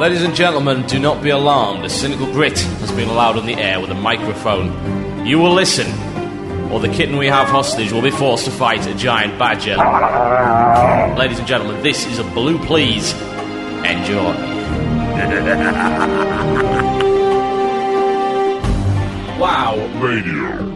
Ladies and gentlemen, do not be alarmed. A cynical Brit has been allowed on the air with a microphone. You will listen, or the kitten we have hostage will be forced to fight a giant badger. Ladies and gentlemen, this is a Blue Please. Enjoy. Wow. Radio.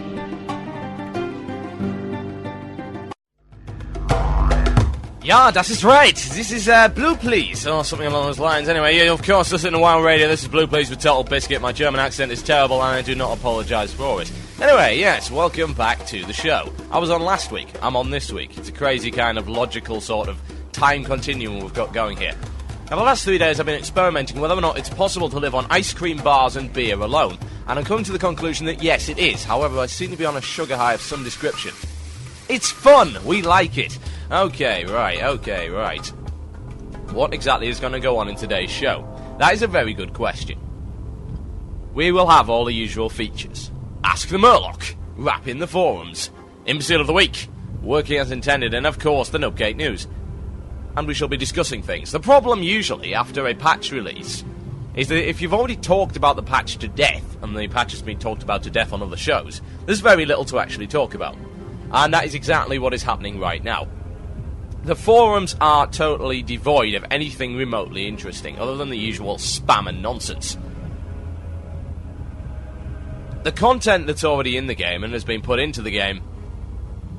Yeah, that is right. This is Blue Please, or something along those lines. Anyway, yeah, of course, listen to Wow Radio. This is Blue Please with Total Biscuit. My German accent is terrible, and I do not apologise for it. Anyway, yes, welcome back to the show. I was on last week. I'm on this week. It's a crazy kind of logical sort of time continuum we've got going here. Now, the last 3 days I've been experimenting whether or not it's possible to live on ice cream bars and beer alone. And I'm coming to the conclusion that yes, it is. However, I seem to be on a sugar high of some description. It's fun. We like it. Okay, right. What exactly is going to go on in today's show? That is a very good question. We will have all the usual features. Ask the Murloc, Rap in the Forums, Imbecile of the Week, Working as Intended, and of course the Nubcake News. And we shall be discussing things. The problem usually after a patch release is that if you've already talked about the patch to death, and the patch has been talked about to death on other shows, there's very little to actually talk about. And that is exactly what is happening right now. The forums are totally devoid of anything remotely interesting, other than the usual spam and nonsense. The content that's already in the game and has been put into the game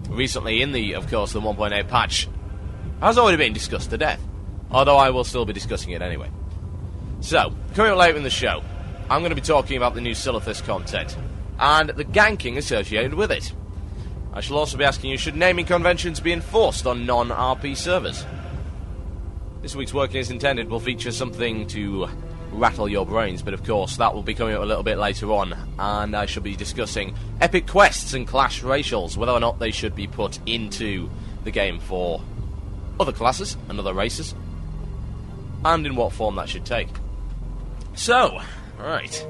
recently in the, of course, the 1.8 patch has already been discussed to death, although I will still be discussing it anyway. So, coming up later in the show, I'm going to be talking about the new Silithus content and the ganking associated with it. I shall also be asking you, should naming conventions be enforced on non-RP servers? This week's Working as Intended will feature something to rattle your brains, but of course that will be coming up a little bit later on, and I shall be discussing epic quests and clash racials, whether or not they should be put into the game for other classes and other races, and in what form that should take. So, right.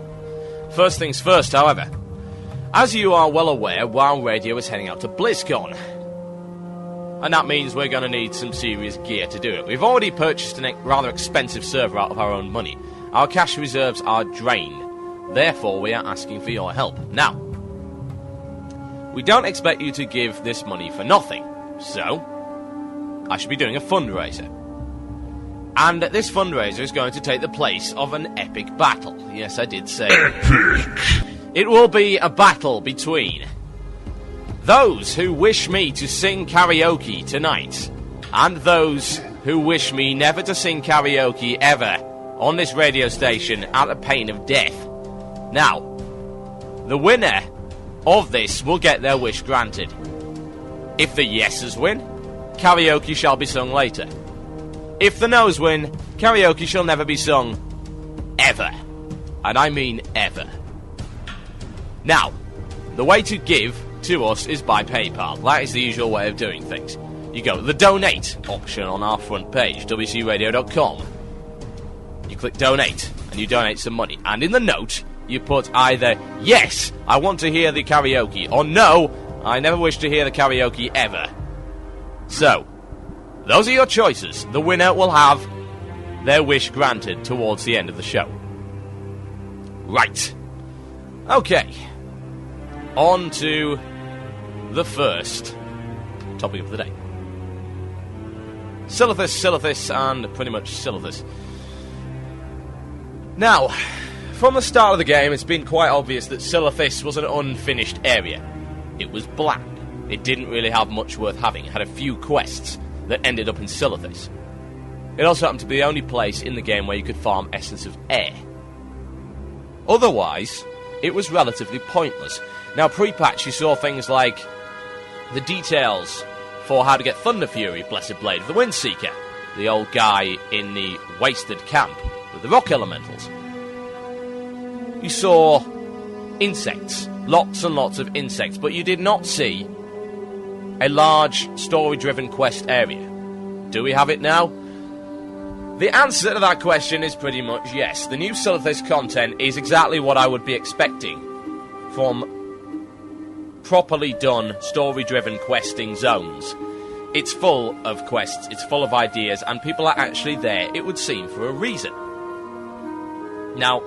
First things first, however. As you are well aware, WoW Radio is heading out to BlizzCon. And that means we're going to need some serious gear to do it. We've already purchased a rather expensive server out of our own money. Our cash reserves are drained. Therefore, we are asking for your help. Now, we don't expect you to give this money for nothing. So, I should be doing a fundraiser. And this fundraiser is going to take the place of an epic battle. Yes, I did say Epic! It will be a battle between those who wish me to sing karaoke tonight and those who wish me never to sing karaoke ever on this radio station at the pain of death. Now, the winner of this will get their wish granted. If the yeses win, karaoke shall be sung later. If the noes win, karaoke shall never be sung ever. And I mean ever. Now, the way to give to us is by PayPal. That is the usual way of doing things. You go to the donate option on our front page, wcradio.com. You click donate, and you donate some money. And in the note, you put either, yes, I want to hear the karaoke, or no, I never wish to hear the karaoke ever. So, those are your choices. The winner will have their wish granted towards the end of the show. Right. Okay. On to the first topic of the day. Silithus, and pretty much Silithus. Now, from the start of the game, it's been quite obvious that Silithus was an unfinished area. It was blank. It didn't really have much worth having. It had a few quests that ended up in Silithus. It also happened to be the only place in the game where you could farm Essence of Air. Otherwise, it was relatively pointless. Now, pre-patch, you saw things like the details for how to get Thunder Fury, Blessed Blade of the Windseeker, the old guy in the wasted camp with the rock elementals. You saw insects, lots and lots of insects, but you did not see a large story-driven quest area. Do we have it now? The answer to that question is pretty much yes. The new Silithus content is exactly what I would be expecting from properly done, story-driven questing zones. It's full of quests, it's full of ideas, and people are actually there, it would seem, for a reason. Now,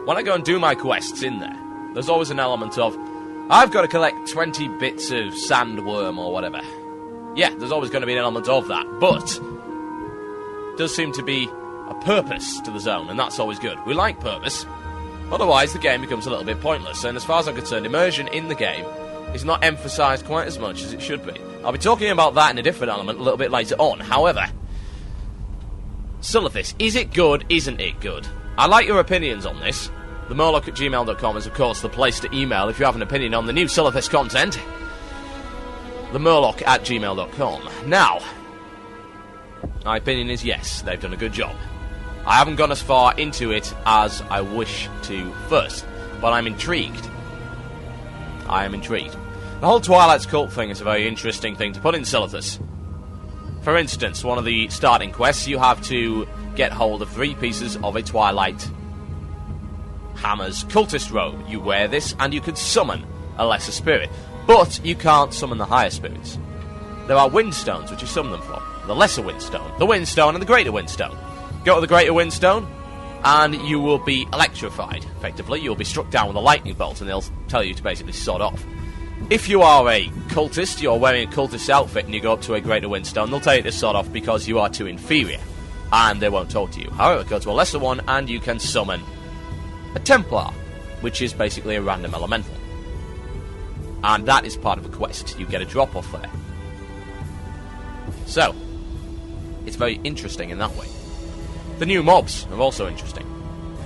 when I go and do my quests in there, there's always an element of, I've got to collect 20 bits of sandworm or whatever. Yeah, there's always going to be an element of that, but does seem to be a purpose to the zone, and that's always good. We like purpose, otherwise the game becomes a little bit pointless, and as far as I'm concerned, immersion in the game is not emphasised quite as much as it should be. I'll be talking about that in a different element a little bit later on. However, Silithus, is it good, isn't it good? I like your opinions on this. TheMurloc@gmail.com is, of course, the place to email if you have an opinion on the new Silithus content. TheMurloc@gmail.com. Now, my opinion is yes, they've done a good job. I haven't gone as far into it as I wish to first, but I'm intrigued. I am intrigued. The whole Twilight's cult thing is a very interesting thing to put in Silithus. For instance, one of the starting quests, you have to get hold of 3 pieces of a Twilight Hammer's cultist robe. You wear this and you can summon a lesser spirit, but you can't summon the higher spirits. There are windstones which you summon them from. The lesser windstone, the windstone, and the greater windstone. Go to the greater windstone and you will be electrified. Effectively, you'll be struck down with a lightning bolt and they'll tell you to basically sod off. If you are a cultist, you're wearing a cultist outfit and you go up to a greater windstone, they'll tell you to sod off because you are too inferior and they won't talk to you. However, go to a lesser one and you can summon a Templar, which is basically a random elemental. And that is part of a quest. You get a drop-off there. So, it's very interesting in that way. The new mobs are also interesting.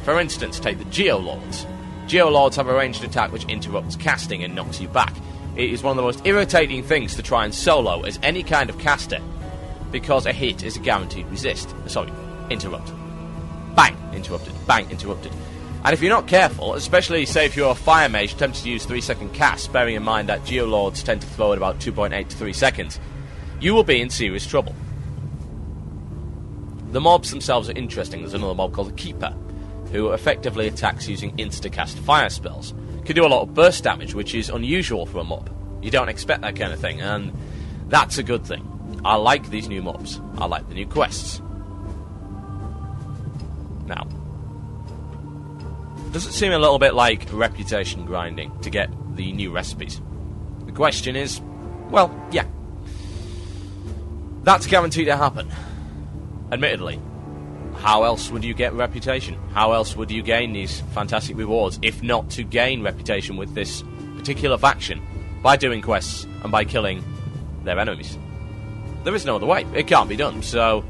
For instance, take the Geolords. Geolords have a ranged attack which interrupts casting and knocks you back. It is one of the most irritating things to try and solo as any kind of caster, because a hit is a guaranteed resist. Sorry, interrupt. Bang, interrupted. Bang, interrupted. And if you're not careful, especially say if you're a fire mage attempting to use 3-second cast, bearing in mind that Geolords tend to throw at about 2.8 to 3 seconds, you will be in serious trouble. The mobs themselves are interesting. There's another mob called the Keeper, who effectively attacks using insta-cast fire spells. Can do a lot of burst damage, which is unusual for a mob. You don't expect that kind of thing, and that's a good thing. I like these new mobs. I like the new quests. Now, does it seem a little bit like reputation grinding to get the new recipes? The question is, well, yeah. That's guaranteed to happen. Admittedly. How else would you get reputation? How else would you gain these fantastic rewards, if not to gain reputation with this particular faction? By doing quests and by killing their enemies. There is no other way. It can't be done, so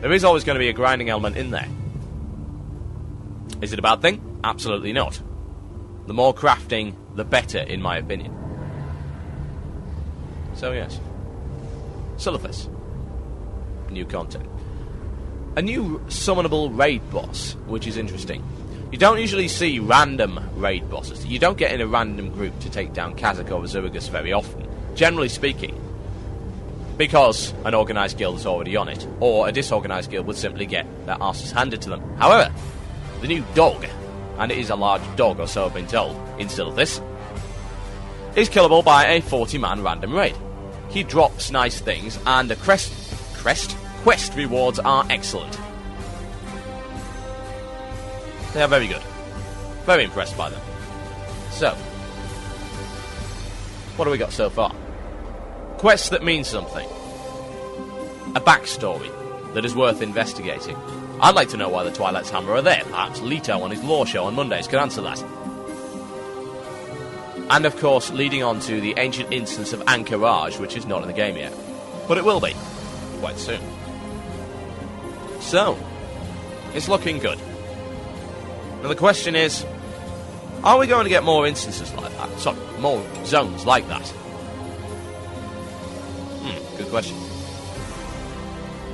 there is always going to be a grinding element in there. Is it a bad thing? Absolutely not. The more crafting, the better, in my opinion. So yes. Silithus. New content. A new summonable raid boss, which is interesting. You don't usually see random raid bosses. You don't get in a random group to take down Kazakh or Zurigus very often, generally speaking, because an organised guild is already on it, or a disorganised guild would simply get their arses handed to them. However, the new dog, and it is a large dog or so I've been told, in Silithus, is killable by a 40-man random raid. He drops nice things, and the quest rewards are excellent. They are very good. Very impressed by them. So, what have we got so far? Quests that mean something. A backstory that is worth investigating. I'd like to know why the Twilight's Hammer are there. Perhaps Leto on his lore show on Mondays could answer that. And of course, leading on to the ancient instance of Anchorage, which is not in the game yet. But it will be. Quite soon. So, it's looking good. Now the question is, are we going to get more instances like that? Sorry, more zones like that? Good question.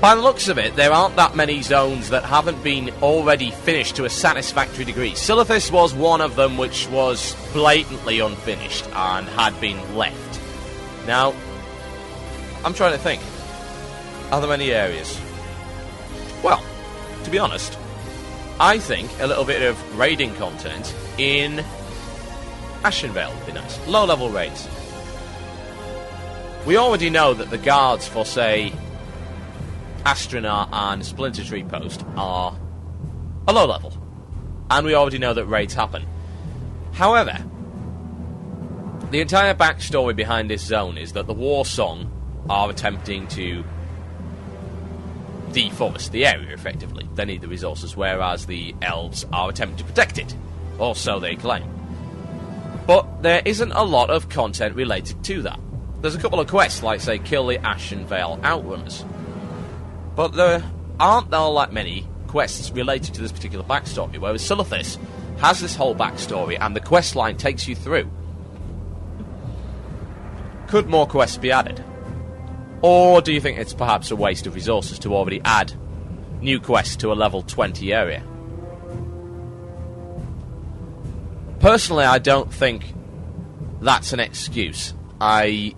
By the looks of it, there aren't that many zones that haven't been already finished to a satisfactory degree. Silithus was one of them which was blatantly unfinished and had been left. Now, I'm trying to think. Are there many areas? Well, to be honest, I think a little bit of raiding content in Ashenvale would be nice. Low-level raids. We already know that the guards for, say, Astronar and Splinter Tree Post are a low level. and we already know that raids happen. However, the entire backstory behind this zone is that the War Song are attempting to deforest the area, effectively. They need the resources, whereas the elves are attempting to protect it, or so they claim. But there isn't a lot of content related to that. There's a couple of quests, like, say, kill the Ashen Vale Outrunners. But there aren't all that many quests related to this particular backstory, whereas Silithus has this whole backstory, and the quest line takes you through. Could more quests be added? Or do you think it's perhaps a waste of resources to already add new quests to a level 20 area? Personally, I don't think that's an excuse. I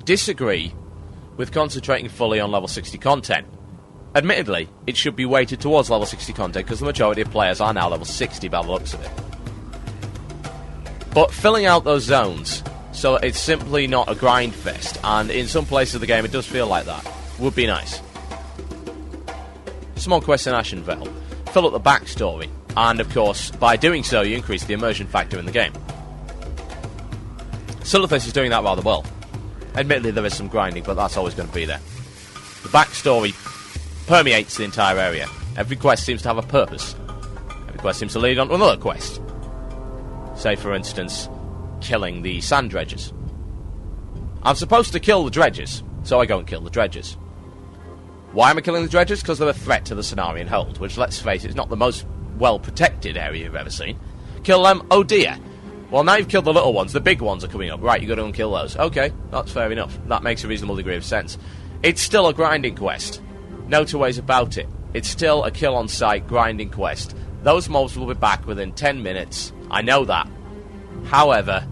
disagree with concentrating fully on level 60 content. Admittedly, it should be weighted towards level 60 content because the majority of players are now level 60 by the looks of it. But filling out those zones so it's simply not a grind fest, and in some places of the game it does feel like that, would be nice. Small quest in Ashen Vale. Fill up the backstory, and of course, by doing so, you increase the immersion factor in the game. Silithus is doing that rather well. Admittedly, there is some grinding, but that's always going to be there. The backstory permeates the entire area. Every quest seems to have a purpose. Every quest seems to lead on to another quest. Say, for instance, killing the sand dredgers. I'm supposed to kill the dredgers, so I go and kill the dredgers. Why am I killing the dredgers? Because they're a threat to the Cenarian hold, which, let's face it, is not the most well-protected area you've ever seen. Kill them? Oh dear. Well, now you've killed the little ones, the big ones are coming up. Right, you've got to unkill those. Okay, that's fair enough. That makes a reasonable degree of sense. It's still a grinding quest. No two ways about it. It's still a kill-on-sight grinding quest. Those mobs will be back within 10 minutes. I know that. However,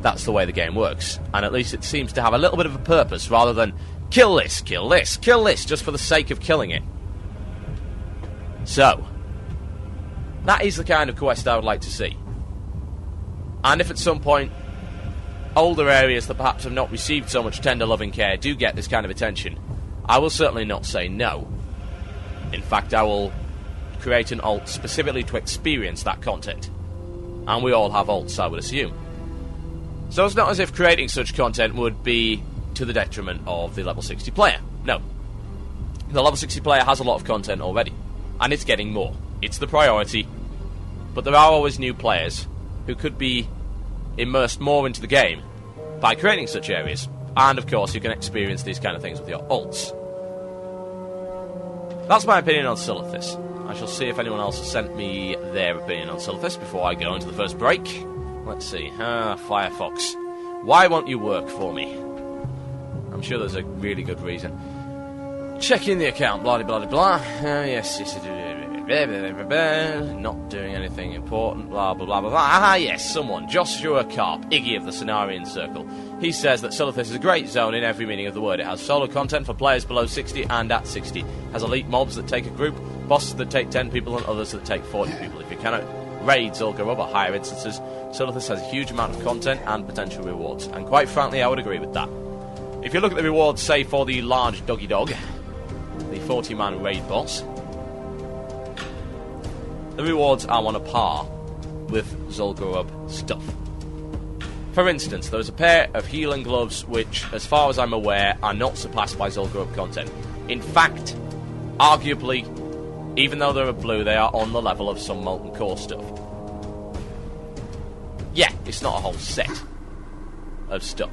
that's the way the game works. And at least it seems to have a little bit of a purpose, rather than kill this, kill this, kill this, just for the sake of killing it. So, that is the kind of quest I would like to see. And if at some point older areas that perhaps have not received so much tender loving care do get this kind of attention, I will certainly not say no. In fact, I will create an alt specifically to experience that content. And we all have alts, I would assume. So it's not as if creating such content would be to the detriment of the level 60 player. No. The level 60 player has a lot of content already, and it's getting more. It's the priority. But there are always new players who could be immersed more into the game by creating such areas. And of course, you can experience these kind of things with your alts. That's my opinion on Silithus. I shall see if anyone else has sent me their opinion on Silithus before I go into the first break. Let's see. Firefox. Why won't you work for me? I'm sure there's a really good reason. Checking the account, blah blah blah blah. Yes, not doing anything important, blah blah blah blah. Yes, someone. Joshua Karp, Iggy of the Cenarian Circle. He says that Silithus is a great zone in every meaning of the word. It has solo content for players below 60 and at 60. Has elite mobs that take a group, bosses that take 10 people, and others that take 40 people. If you cannot raids all go up at higher instances, Silithus has a huge amount of content and potential rewards. And quite frankly, I would agree with that. If you look at the rewards, say, for the large doggy dog, the 40-man raid boss, the rewards are on a par with Zul'Gurub stuff. For instance, there's a pair of healing gloves which, as far as I'm aware, are not surpassed by Zul'Gurub content. In fact, arguably, even though they're a blue, they are on the level of some Molten Core stuff. Yeah, it's not a whole set of stuff,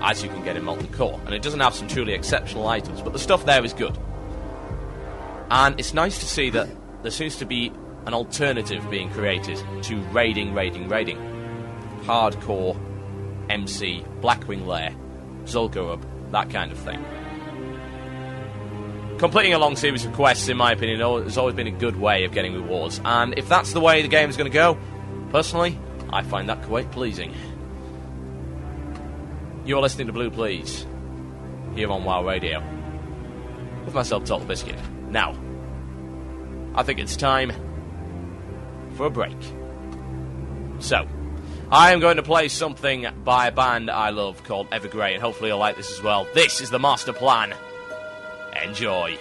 as you can get in Molten Core, and it doesn't have some truly exceptional items, but the stuff there is good. And it's nice to see that there seems to be an alternative being created to raiding. Hardcore, MC, Blackwing Lair, Zul'Gurub, that kind of thing. Completing a long series of quests, in my opinion, has always been a good way of getting rewards, and if that's the way the game is going to go, personally, I find that quite pleasing. You're listening to Blue Please, here on WoW Radio, with myself, Total Biscuit. Now, I think it's time for a break. So, I am going to play something by a band I love called Evergrey, and hopefully you'll like this as well. This is the Master Plan. Enjoy.